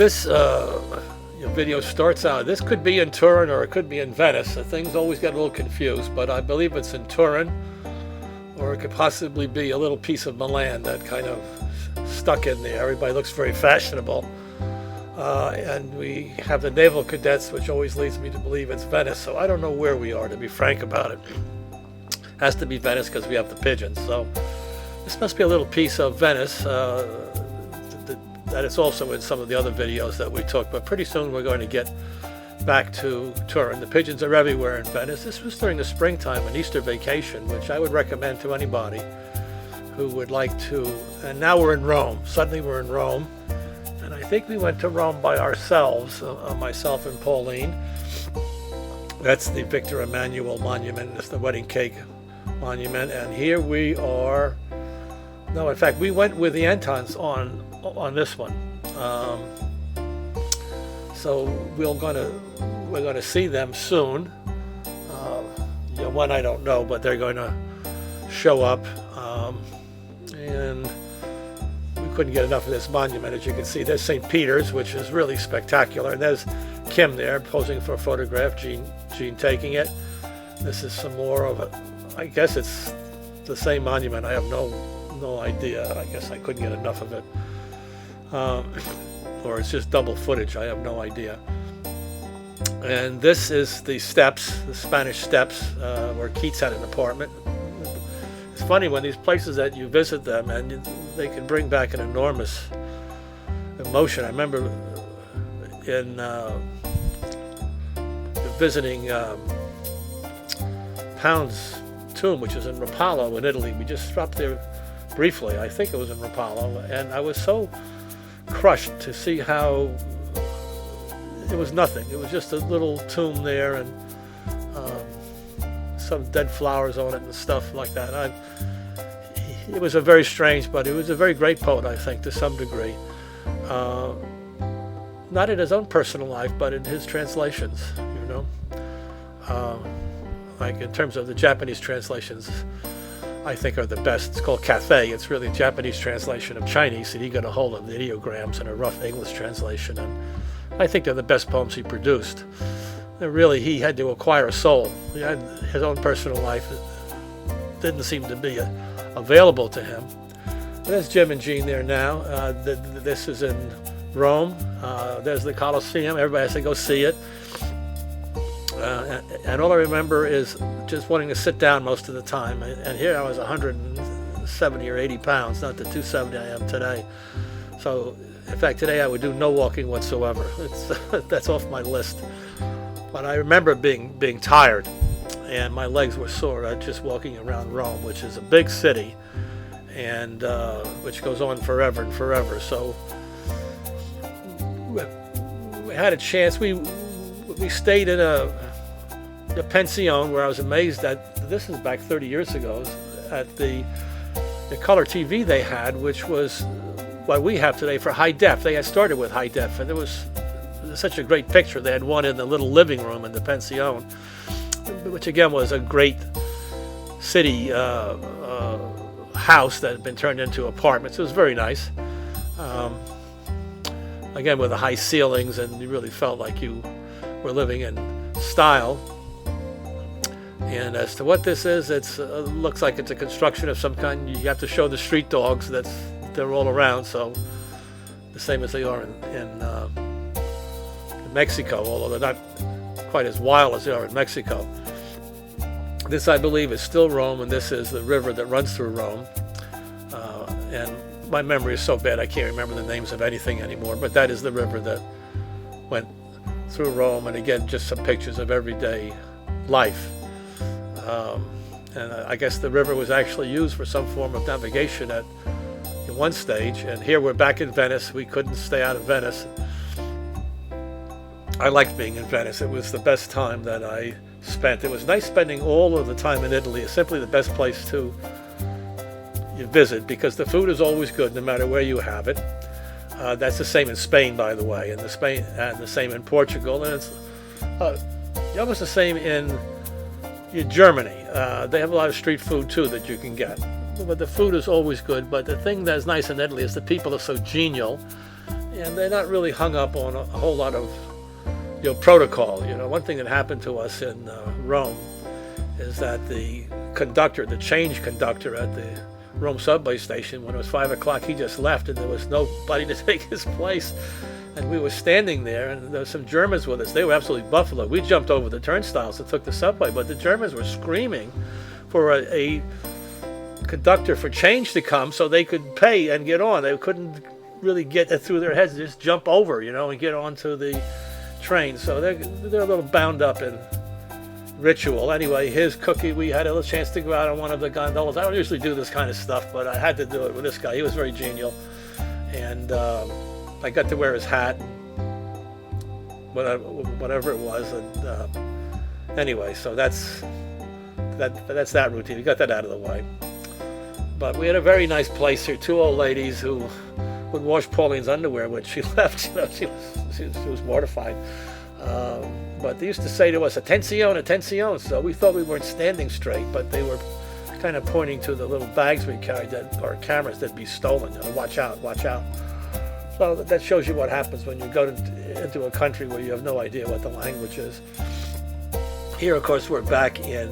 this video starts out, this could be in Turin or it could be in Venice. Things always get a little confused, but I believe it's in Turin, or it could possibly be a little piece of Milan that kind of stuck in there. Everybody looks very fashionable. And we have the naval cadets, which always leads me to believe it's Venice. So I don't know where we are, to be frank about it. Has to be Venice because we have the pigeons. So this must be a little piece of Venice. That is also in some of the other videos that we took. But pretty soon we're going to get back to Turin. The pigeons are everywhere in Venice. This was during the springtime, an Easter vacation, which I would recommend to anybody who would like to. And now we're in Rome. Suddenly we're in Rome. And I think we went to Rome by ourselves, myself and Pauline. That's the Victor Emmanuel monument. It's the wedding cake monument. And here we are. No, in fact, we went with the Antons on this one. So we're gonna see them soon. When I don't know, but they're going to show up. And we couldn't get enough of this monument. As you can see, there's St. Peter's, which is really spectacular. And there's Kim there posing for a photograph, Jean taking it. This is some more of it. I guess it's the same monument. I have no idea. I guess I couldn't get enough of it. Or it's just double footage. I have no idea. And this is the steps, the Spanish Steps, where Keats had an apartment. It's funny when these places that you visit them, and they can bring back an enormous emotion. I remember in visiting Pound's tomb, which is in Rapallo in Italy. We just stopped there briefly. I think it was in Rapallo, and I was so crushed to see how it was nothing. It was just a little tomb there, and some dead flowers on it and stuff like that. It was a very strange, but he was a very great poet, I think, to some degree. Not in his own personal life, but in his translations, like in terms of the Japanese translations, I think are the best. It's called Cathay. It's really a Japanese translation of Chinese, and he got a hold of the ideograms and a rough English translation, and I think they're the best poems he produced. Really, he had to acquire a soul. He had his own personal life. It didn't seem to be available to him. There's Jim and Jean there now. This is in Rome. There's the Colosseum. Everybody has to go see it. And all I remember is just wanting to sit down most of the time. And here I was 170 or 80 pounds, not the 270 I am today. So, in fact, today I would do no walking whatsoever. That's off my list. But I remember being tired, and my legs were sore just walking around Rome, which is a big city, and which goes on forever and forever. So we had a chance. We stayed in a pension where I was amazed that this is back 30 years ago, at the color TV they had, which was what we have today for high def. They had started with high def, and it was such a great picture. They had one in the little living room in the pension, which again was a great city house that had been turned into apartments. It was very nice. Again, with the high ceilings, and you really felt like you were living in style. And as to what this is, it looks like it's a construction of some kind. You have to show the street dogs they're all around, so the same as they are in Mexico, although they're not quite as wild as they are in Mexico. This, I believe, is still Rome, and this is the river that runs through Rome. And my memory is so bad I can't remember the names of anything anymore, but that is the river that went through Rome, and again, just some pictures of everyday life. And I guess the river was actually used for some form of navigation in one stage, and here we're back in Venice. We couldn't stay out of Venice. I liked being in Venice. It was the best time that I spent. It was nice spending all of the time in Italy. It's simply the best place to visit because the food is always good no matter where you have it. That's the same in Spain, by the way, and the same in Portugal, and it's almost the same in Germany. They have a lot of street food too that you can get, but the food is always good. But the thing that's nice in Italy is the people are so genial. and they're not really hung up on a whole lot of protocol. One thing that happened to us in Rome is that the conductor, the change conductor at the Rome subway station, when it was 5 o'clock, he just left, and there was nobody to take his place. And we were standing there, and there were some Germans with us. They were absolutely buffalo. We jumped over the turnstiles and took the subway, but the Germans were screaming for a conductor for change to come so they could pay and get on. They couldn't really get it through their heads to just jump over, and get onto the train. So they're a little bound up in ritual. Anyway, his cookie, we had a little chance to go out on one of the gondolas. I don't usually do this kind of stuff, but I had to do it with this guy. He was very genial, and I got to wear his hat, whatever it was, and anyway, so that's that routine. We got that out of the way. But we had a very nice place here. 2 old ladies who would wash Pauline's underwear when she left. She was mortified. But they used to say to us, "Attenzione, attenzione." So we thought we weren't standing straight, but they were kind of pointing to the little bags we carried, or cameras that'd be stolen. Watch out, watch out. So that shows you what happens when you go into a country where you have no idea what the language is. Here, of course, we're back in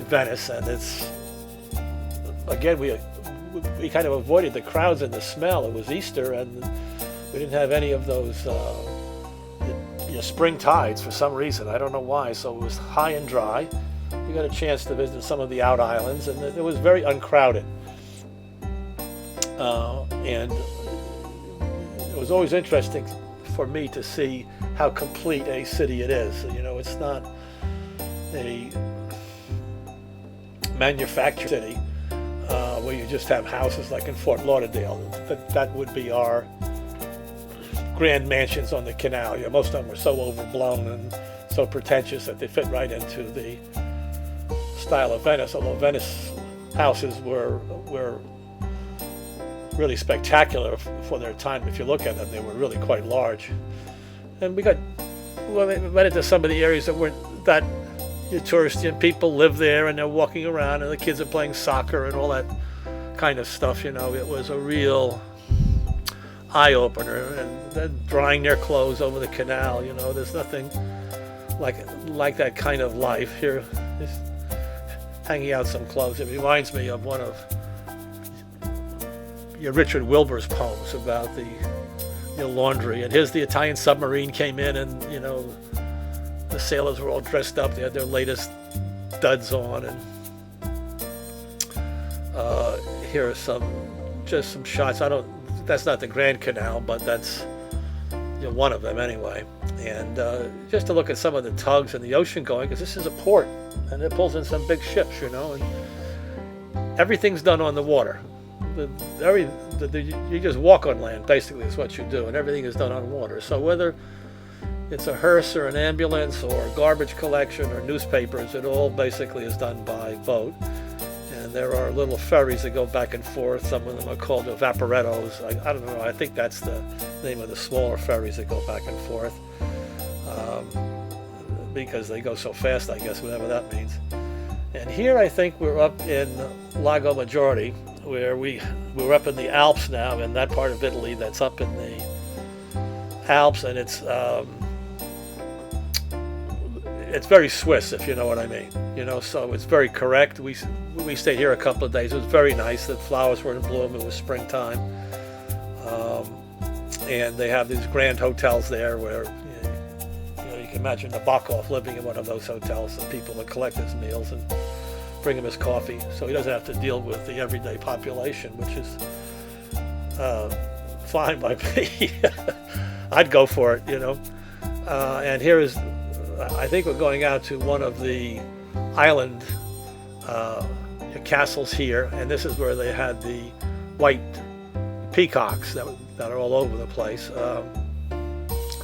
Venice, and it's, again, we kind of avoided the crowds and the smell. It was Easter, and we didn't have any of those spring tides for some reason. I don't know why. So it was high and dry. We got a chance to visit some of the out islands, and it was very uncrowded. And it was always interesting for me to see how complete a city it is. It's not a manufactured city where you just have houses like in Fort Lauderdale. That would be our grand mansions on the canal. Most of them were so overblown and so pretentious that they fit right into the style of Venice. Although Venice houses were really spectacular for their time. If you look at them, they were really quite large. And we went into some of the areas that weren't that touristy, and people live there and they're walking around and the kids are playing soccer and all that kind of stuff. It was a real eye-opener, and they're drying their clothes over the canal. There's nothing like that kind of life here. Just hanging out some clothes. It reminds me of one of Richard Wilbur's poems about the laundry. And here's the Italian submarine came in, and the sailors were all dressed up. They had their latest duds on, and here are some shots. That's not the Grand Canal, but that's one of them anyway. And just to look at some of the tugs and the ocean going, because this is a port, and it pulls in some big ships, and everything's done on the water. You just walk on land, basically, is what you do, and everything is done on water. So whether it's a hearse or an ambulance or garbage collection or newspapers, it all basically is done by boat. And there are little ferries that go back and forth. Some of them are called vaporettos. I don't know. I think that's the name of the smaller ferries that go back and forth, because they go so fast, I guess, whatever that means. And here I think we're up in Lago Maggiore, where we're up in the Alps now, in that part of Italy that's up in the Alps, and it's very Swiss, if you know what I mean. So it's very correct. We stayed here a couple of days. It was very nice. The flowers were in bloom. It was springtime, and they have these grand hotels there where you can imagine Nabokov living in one of those hotels. And people would collect his meals and bring him his coffee, so he doesn't have to deal with the everyday population, which is fine by me. I'd go for it, And here is, I think we're going out to one of the island castles here, and this is where they had the white peacocks that are all over the place.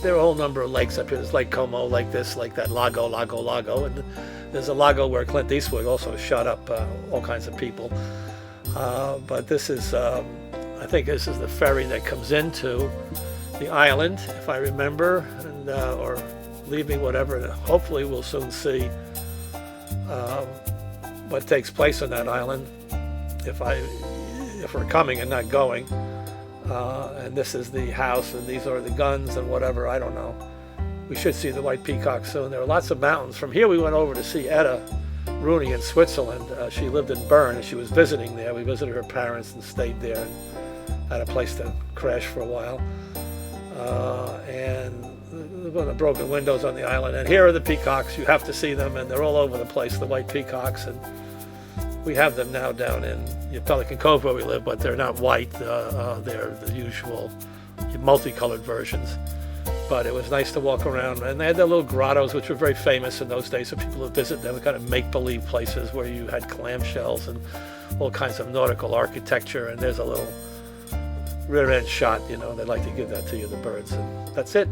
There are a whole number of lakes up here. There's Lake Como, like this, like that, Lago, and there's a lago where Clint Eastwood also shot up all kinds of people. But this is, I think this is the ferry that comes into the island, if I remember, and or leaving, whatever. And hopefully we'll soon see what takes place on that island, if we're coming and not going. And this is the house, and these are the guns and whatever, I don't know. We should see the white peacock soon. There are lots of mountains. From here we went over to see Etta Rooney in Switzerland. She lived in Bern, and she was visiting there. We visited her parents and stayed there and had a place to crash for a while. And one of the broken windows on the island. And here are the peacocks. You have to see them, and they're all over the place, the white peacocks. And we have them now down in Pelican Cove where we live, but they're not white. They're the usual multicolored versions. But it was nice to walk around, and they had their little grottos, which were very famous in those days, so people would visit them, kind of make-believe places where you had clamshells and all kinds of nautical architecture. And there's a little rear-end shot, they like to give that to you, the birds. And that's it.